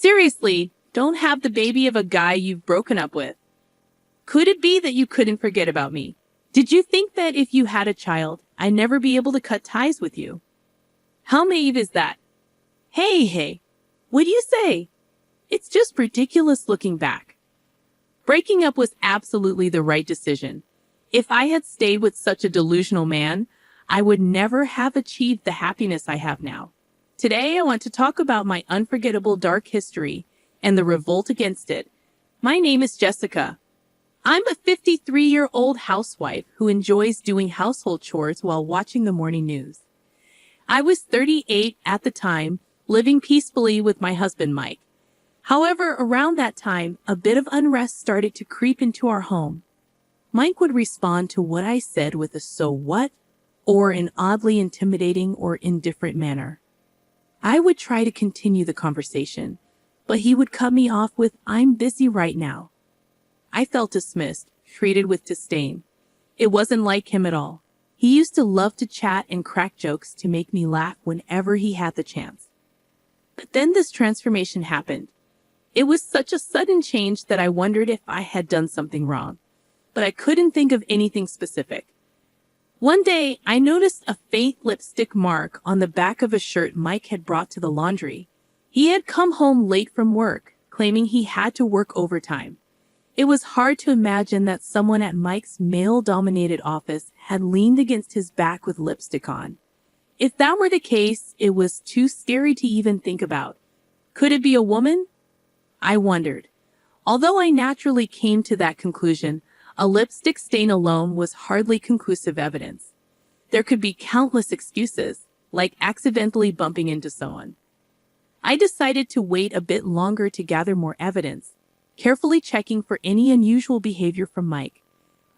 Seriously, don't have the baby of a guy you've broken up with. Could it be that you couldn't forget about me? Did you think that if you had a child, I'd never be able to cut ties with you? How naive is that? Hey, what do you say? It's just ridiculous looking back. Breaking up was absolutely the right decision. If I had stayed with such a delusional man, I would never have achieved the happiness I have now. Today, I want to talk about my unforgettable dark history and the revolt against it. My name is Jessica. I'm a 53-year-old housewife who enjoys doing household chores while watching the morning news. I was 38 at the time, living peacefully with my husband, Mike. However, around that time, a bit of unrest started to creep into our home. Mike would respond to what I said with a "so what?" or an oddly intimidating or indifferent manner. I would try to continue the conversation, but he would cut me off with "I'm busy right now." I felt dismissed, treated with disdain. It wasn't like him at all. He used to love to chat and crack jokes to make me laugh whenever he had the chance. But then this transformation happened. It was such a sudden change that I wondered if I had done something wrong, but I couldn't think of anything specific. One day, I noticed a faint lipstick mark on the back of a shirt Mike had brought to the laundry. He had come home late from work, claiming he had to work overtime. It was hard to imagine that someone at Mike's male-dominated office had leaned against his back with lipstick on. If that were the case, it was too scary to even think about. Could it be a woman? I wondered. Although I naturally came to that conclusion, a lipstick stain alone was hardly conclusive evidence. There could be countless excuses, like accidentally bumping into someone. I decided to wait a bit longer to gather more evidence, carefully checking for any unusual behavior from Mike.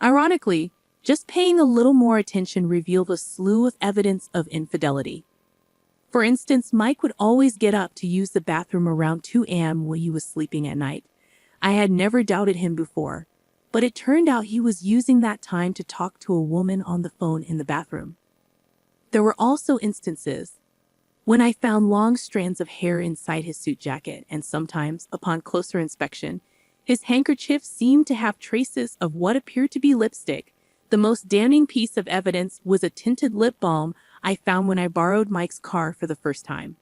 Ironically, just paying a little more attention revealed a slew of evidence of infidelity. For instance, Mike would always get up to use the bathroom around 2 a.m. when he was sleeping at night. I had never doubted him before, but it turned out he was using that time to talk to a woman on the phone in the bathroom. There were also instances when I found long strands of hair inside his suit jacket, and sometimes, upon closer inspection, his handkerchief seemed to have traces of what appeared to be lipstick. The most damning piece of evidence was a tinted lip balm I found when I borrowed Mike's car for the first time.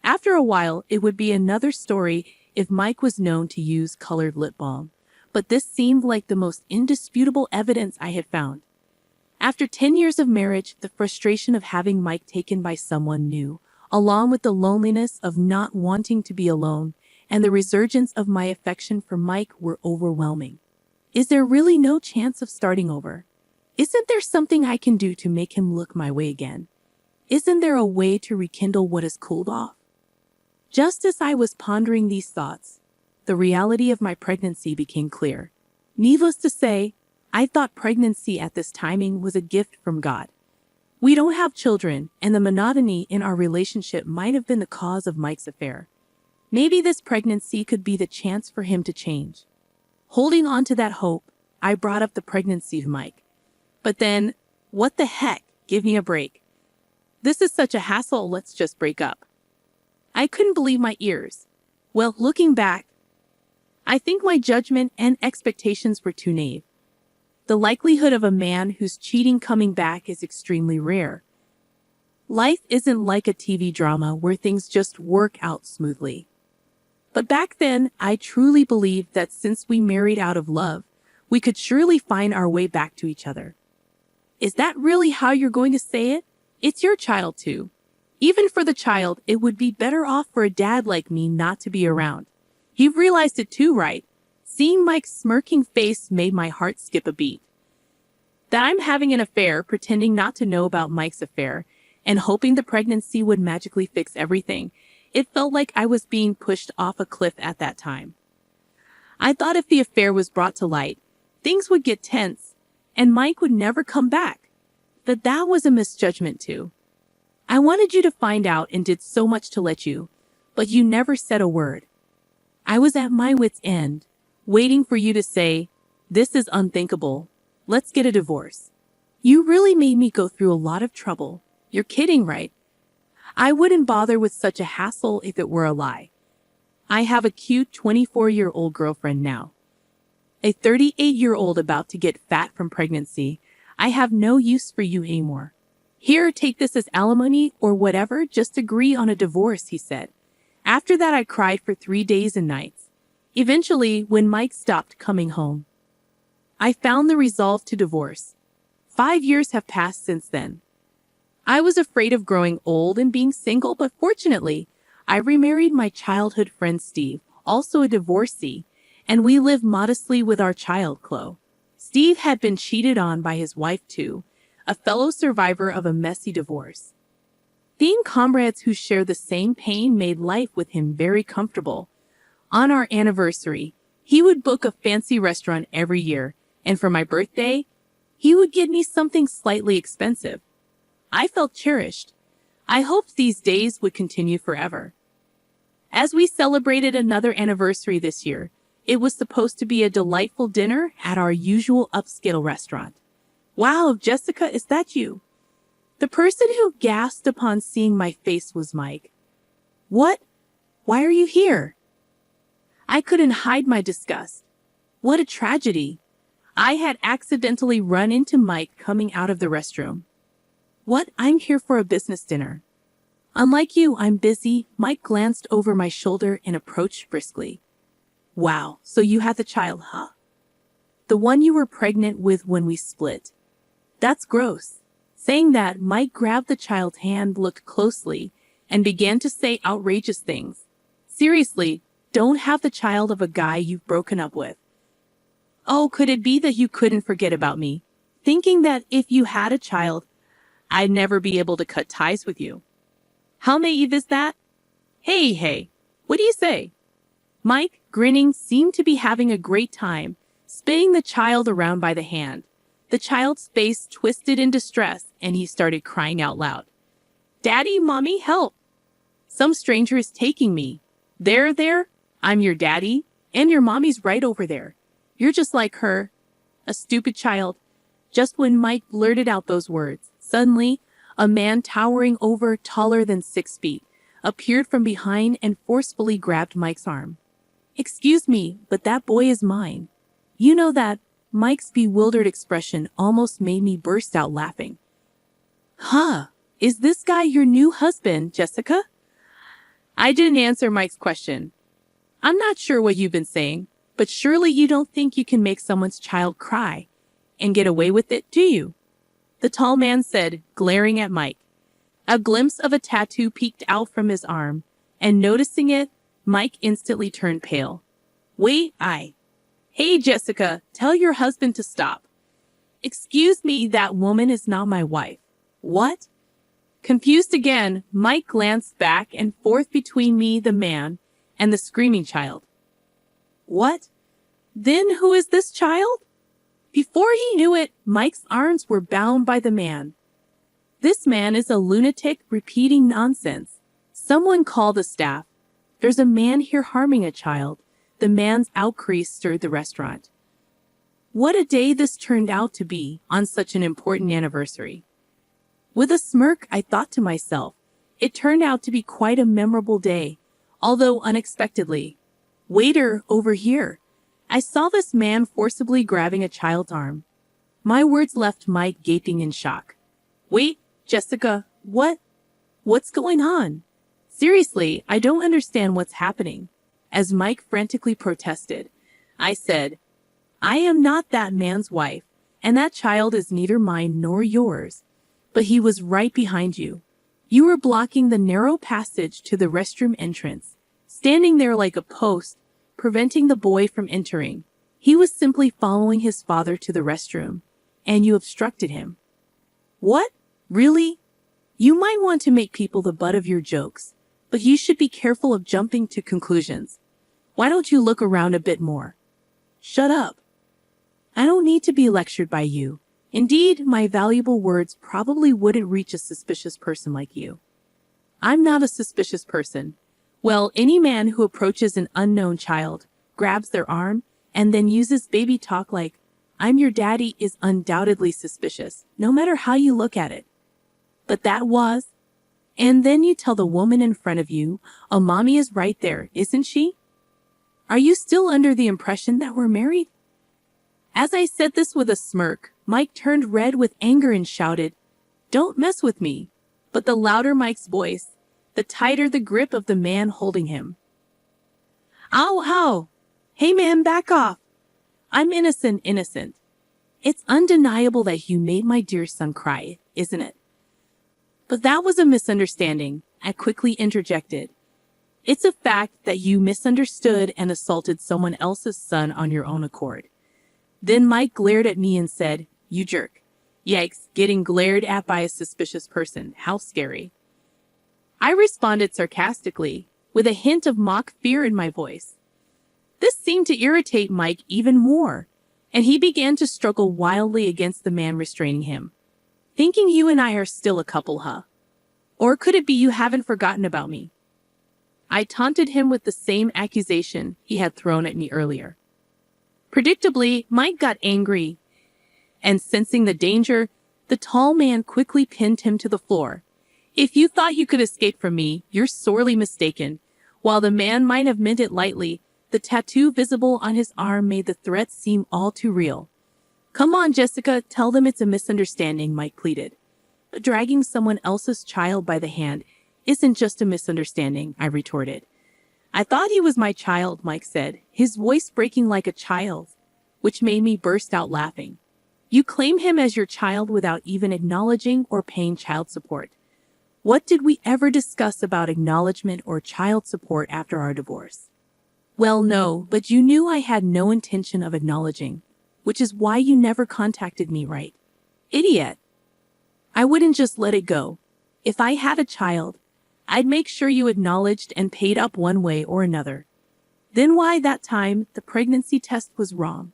After a while, it would be another story if Mike was known to use colored lip balm, but this seemed like the most indisputable evidence I had found. After 10 years of marriage, the frustration of having Mike taken by someone new, along with the loneliness of not wanting to be alone, and the resurgence of my affection for Mike were overwhelming. Is there really no chance of starting over? Isn't there something I can do to make him look my way again? Isn't there a way to rekindle what has cooled off? Just as I was pondering these thoughts, the reality of my pregnancy became clear. Needless to say, I thought pregnancy at this timing was a gift from God. We don't have children, and the monotony in our relationship might have been the cause of Mike's affair. Maybe this pregnancy could be the chance for him to change. Holding on to that hope, I brought up the pregnancy to Mike. But then, what the heck? Give me a break. This is such a hassle, let's just break up. I couldn't believe my ears. Well, looking back, I think my judgment and expectations were too naive. The likelihood of a man who's cheating coming back is extremely rare. Life isn't like a TV drama where things just work out smoothly. But back then, I truly believed that since we married out of love, we could surely find our way back to each other. Is that really how you're going to say it? It's your child too. Even for the child, it would be better off for a dad like me not to be around. He realized it too, right? Seeing Mike's smirking face made my heart skip a beat. That I'm having an affair, pretending not to know about Mike's affair, and hoping the pregnancy would magically fix everything, it felt like I was being pushed off a cliff at that time. I thought if the affair was brought to light, things would get tense, and Mike would never come back. But that was a misjudgment too. I wanted you to find out and did so much to let you, but you never said a word. I was at my wit's end, waiting for you to say, "This is unthinkable. Let's get a divorce." You really made me go through a lot of trouble. You're kidding, right? I wouldn't bother with such a hassle if it were a lie. I have a cute 24-year-old girlfriend now. A 38-year-old about to get fat from pregnancy. I have no use for you anymore. Here, take this as alimony or whatever, just agree on a divorce, he said. After that, I cried for 3 days and nights. Eventually, when Mike stopped coming home, I found the resolve to divorce. 5 years have passed since then. I was afraid of growing old and being single, but fortunately, I remarried my childhood friend Steve, also a divorcee, and we live modestly with our child, Chloe. Steve had been cheated on by his wife too, a fellow survivor of a messy divorce. Being comrades who share the same pain made life with him very comfortable. On our anniversary, he would book a fancy restaurant every year, and for my birthday, he would get me something slightly expensive. I felt cherished. I hoped these days would continue forever. As we celebrated another anniversary this year, it was supposed to be a delightful dinner at our usual upscale restaurant. Wow, Jessica, is that you? The person who gasped upon seeing my face was Mike. What? Why are you here? I couldn't hide my disgust. What a tragedy. I had accidentally run into Mike coming out of the restroom. What? I'm here for a business dinner. Unlike you, I'm busy. Mike glanced over my shoulder and approached briskly. Wow, so you had the child, huh? The one you were pregnant with when we split. That's gross. Saying that, Mike grabbed the child's hand, looked closely, and began to say outrageous things. Seriously, don't have the child of a guy you've broken up with. Oh, could it be that you couldn't forget about me? Thinking that if you had a child, I'd never be able to cut ties with you. How naive is that? Hey, what do you say? Mike, grinning, seemed to be having a great time, spinning the child around by the hand. The child's face twisted in distress, and he started crying out loud. Daddy, Mommy, help! Some stranger is taking me. There, I'm your daddy, and your mommy's right over there. You're just like her. A stupid child. Just when Mike blurted out those words, suddenly, a man towering over, taller than 6 feet, appeared from behind and forcefully grabbed Mike's arm. Excuse me, but that boy is mine. You know that. Mike's bewildered expression almost made me burst out laughing. Huh, is this guy your new husband, Jessica? I didn't answer Mike's question. I'm not sure what you've been saying, but surely you don't think you can make someone's child cry and get away with it, do you? The tall man said, glaring at Mike. A glimpse of a tattoo peeked out from his arm, and noticing it, Mike instantly turned pale. Wait, Hey, Jessica, tell your husband to stop. Excuse me, that woman is not my wife. What? Confused again, Mike glanced back and forth between me, the man, and the screaming child. What? Then who is this child? Before he knew it, Mike's arms were bound by the man. This man is a lunatic repeating nonsense. Someone call the staff. There's a man here harming a child. The man's outcry stirred the restaurant. What a day this turned out to be on such an important anniversary. With a smirk, I thought to myself, it turned out to be quite a memorable day, although unexpectedly. Waiter, over here. I saw this man forcibly grabbing a child's arm. My words left Mike gaping in shock. Wait, Jessica, what's going on? Seriously, I don't understand what's happening. As Mike frantically protested, I said, I am not that man's wife, and that child is neither mine nor yours. But he was right behind you. You were blocking the narrow passage to the restroom entrance, standing there like a post, preventing the boy from entering. He was simply following his father to the restroom, and you obstructed him. What? Really? You might want to make people the butt of your jokes, but you should be careful of jumping to conclusions. Why don't you look around a bit more? Shut up. I don't need to be lectured by you. Indeed, my valuable words probably wouldn't reach a suspicious person like you. I'm not a suspicious person. Well, any man who approaches an unknown child, grabs their arm, and then uses baby talk like, I'm your daddy, is undoubtedly suspicious, no matter how you look at it. But that was. And then you tell the woman in front of you, a mommy is right there, isn't she? Are you still under the impression that we're married?" As I said this with a smirk, Mike turned red with anger and shouted, "Don't mess with me." But the louder Mike's voice, the tighter the grip of the man holding him. "Ow, ow! Hey man, back off! I'm innocent. It's undeniable that you made my dear son cry, isn't it?" "But that was a misunderstanding," I quickly interjected. "It's a fact that you misunderstood and assaulted someone else's son on your own accord." Then Mike glared at me and said, "You jerk." Yikes, getting glared at by a suspicious person. How scary. I responded sarcastically, with a hint of mock fear in my voice. This seemed to irritate Mike even more, and he began to struggle wildly against the man restraining him. "Thinking you and I are still a couple, huh? Or could it be you haven't forgotten about me?" I taunted him with the same accusation he had thrown at me earlier. Predictably, Mike got angry, and sensing the danger, the tall man quickly pinned him to the floor. "If you thought you could escape from me, you're sorely mistaken." While the man might have meant it lightly, the tattoo visible on his arm made the threat seem all too real. "Come on, Jessica, tell them it's a misunderstanding," Mike pleaded. "But dragging someone else's child by the hand isn't just a misunderstanding," I retorted. "I thought he was my child," Mike said, his voice breaking like a child's, which made me burst out laughing. "You claim him as your child without even acknowledging or paying child support. What did we ever discuss about acknowledgement or child support after our divorce?" "Well, no, but you knew I had no intention of acknowledging, which is why you never contacted me, right? Idiot. I wouldn't just let it go. If I had a child, I'd make sure you acknowledged and paid up one way or another. Then why that time the pregnancy test was wrong?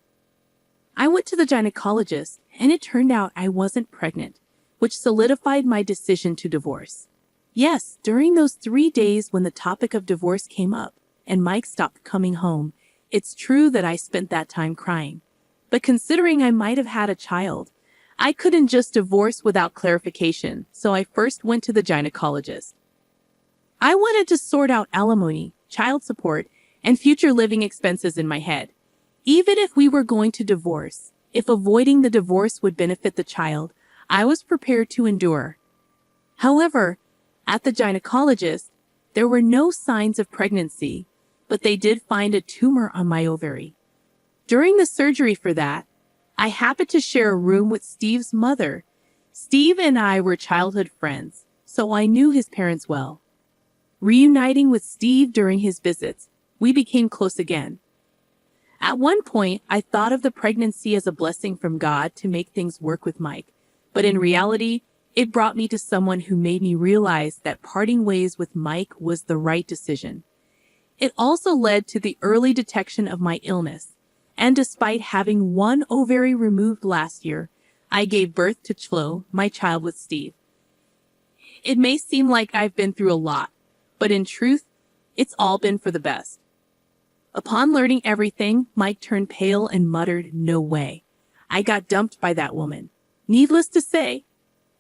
I went to the gynecologist, and it turned out I wasn't pregnant, which solidified my decision to divorce. Yes, during those 3 days when the topic of divorce came up, and Mike stopped coming home, it's true that I spent that time crying. But considering I might have had a child, I couldn't just divorce without clarification, so I first went to the gynecologist. I wanted to sort out alimony, child support, and future living expenses in my head. Even if we were going to divorce, if avoiding the divorce would benefit the child, I was prepared to endure. However, at the gynecologist, there were no signs of pregnancy, but they did find a tumor on my ovary. During the surgery for that, I happened to share a room with Steve's mother. Steve and I were childhood friends, so I knew his parents well. Reuniting with Steve during his visits, we became close again. At one point, I thought of the pregnancy as a blessing from God to make things work with Mike, but in reality, it brought me to someone who made me realize that parting ways with Mike was the right decision. It also led to the early detection of my illness, and despite having one ovary removed last year, I gave birth to Chloe, my child with Steve. It may seem like I've been through a lot, but in truth, it's all been for the best. Upon learning everything, Mike turned pale and muttered, "No way. I got dumped by that woman." Needless to say,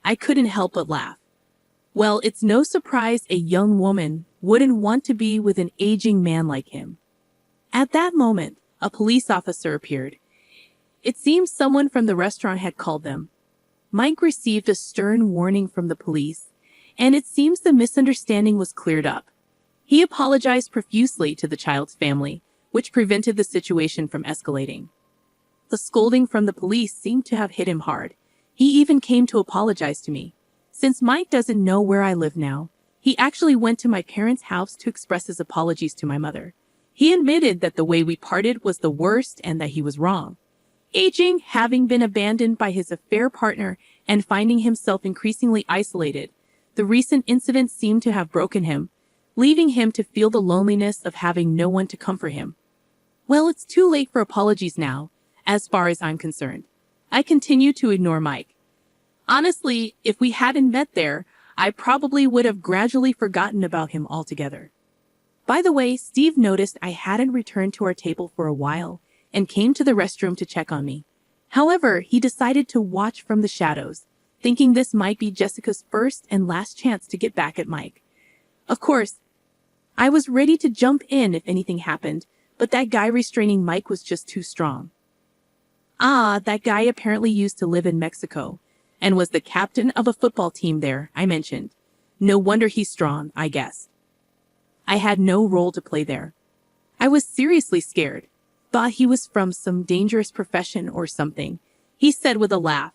I couldn't help but laugh. Well, it's no surprise a young woman wouldn't want to be with an aging man like him. At that moment, a police officer appeared. It seems someone from the restaurant had called them. Mike received a stern warning from the police, and it seems the misunderstanding was cleared up. He apologized profusely to the child's family, which prevented the situation from escalating. The scolding from the police seemed to have hit him hard. He even came to apologize to me. Since Mike doesn't know where I live now, he actually went to my parents' house to express his apologies to my mother. He admitted that the way we parted was the worst and that he was wrong. Aging, having been abandoned by his affair partner, and finding himself increasingly isolated, the recent incident seemed to have broken him, leaving him to feel the loneliness of having no one to comfort him. Well, it's too late for apologies now, as far as I'm concerned. I continue to ignore Mike. Honestly, if we hadn't met there, I probably would have gradually forgotten about him altogether. By the way, Steve noticed I hadn't returned to our table for a while and came to the restroom to check on me. However, he decided to watch from the shadows, thinking this might be Jessica's first and last chance to get back at Mike. Of course, I was ready to jump in if anything happened, but that guy restraining Mike was just too strong. Ah, that guy apparently used to live in Mexico and was the captain of a football team there, I mentioned. No wonder he's strong, I guess. I had no role to play there. I was seriously scared. Thought he was from some dangerous profession or something, he said with a laugh,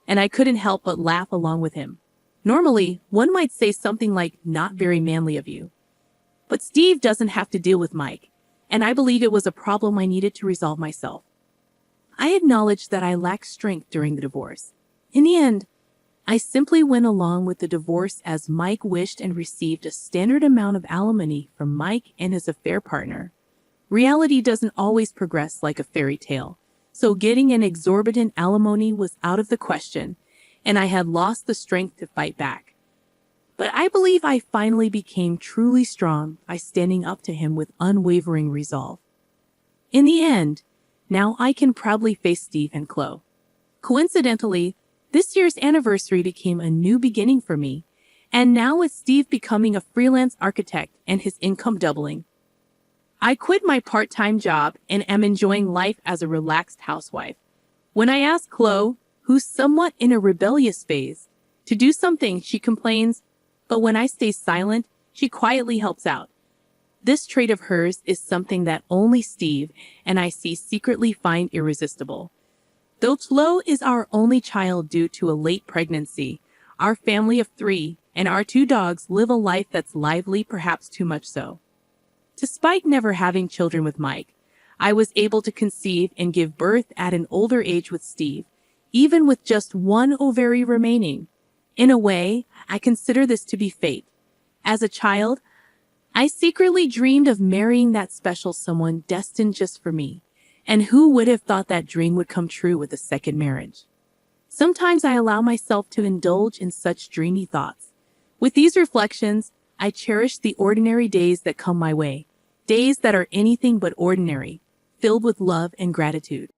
and I couldn't help but laugh along with him. Normally, one might say something like, not very manly of you. But Steve doesn't have to deal with Mike, and I believe it was a problem I needed to resolve myself. I acknowledged that I lacked strength during the divorce. In the end, I simply went along with the divorce as Mike wished and received a standard amount of alimony from Mike and his affair partner. Reality doesn't always progress like a fairy tale, so getting an exorbitant alimony was out of the question, and I had lost the strength to fight back. But I believe I finally became truly strong by standing up to him with unwavering resolve. In the end, now I can proudly face Steve and Chloe. Coincidentally, this year's anniversary became a new beginning for me, and now with Steve becoming a freelance architect and his income doubling, I quit my part-time job and am enjoying life as a relaxed housewife. When I ask Chloe, who's somewhat in a rebellious phase, to do something, she complains, but when I stay silent, she quietly helps out. This trait of hers is something that only Steve and I secretly find irresistible. Though Chloe is our only child due to a late pregnancy, our family of 3 and our 2 dogs live a life that's lively, perhaps too much so. Despite never having children with Mike, I was able to conceive and give birth at an older age with Steve, even with just 1 ovary remaining. In a way, I consider this to be fate. As a child, I secretly dreamed of marrying that special someone destined just for me, and who would have thought that dream would come true with a second marriage? Sometimes I allow myself to indulge in such dreamy thoughts. With these reflections, I cherish the ordinary days that come my way, days that are anything but ordinary, filled with love and gratitude.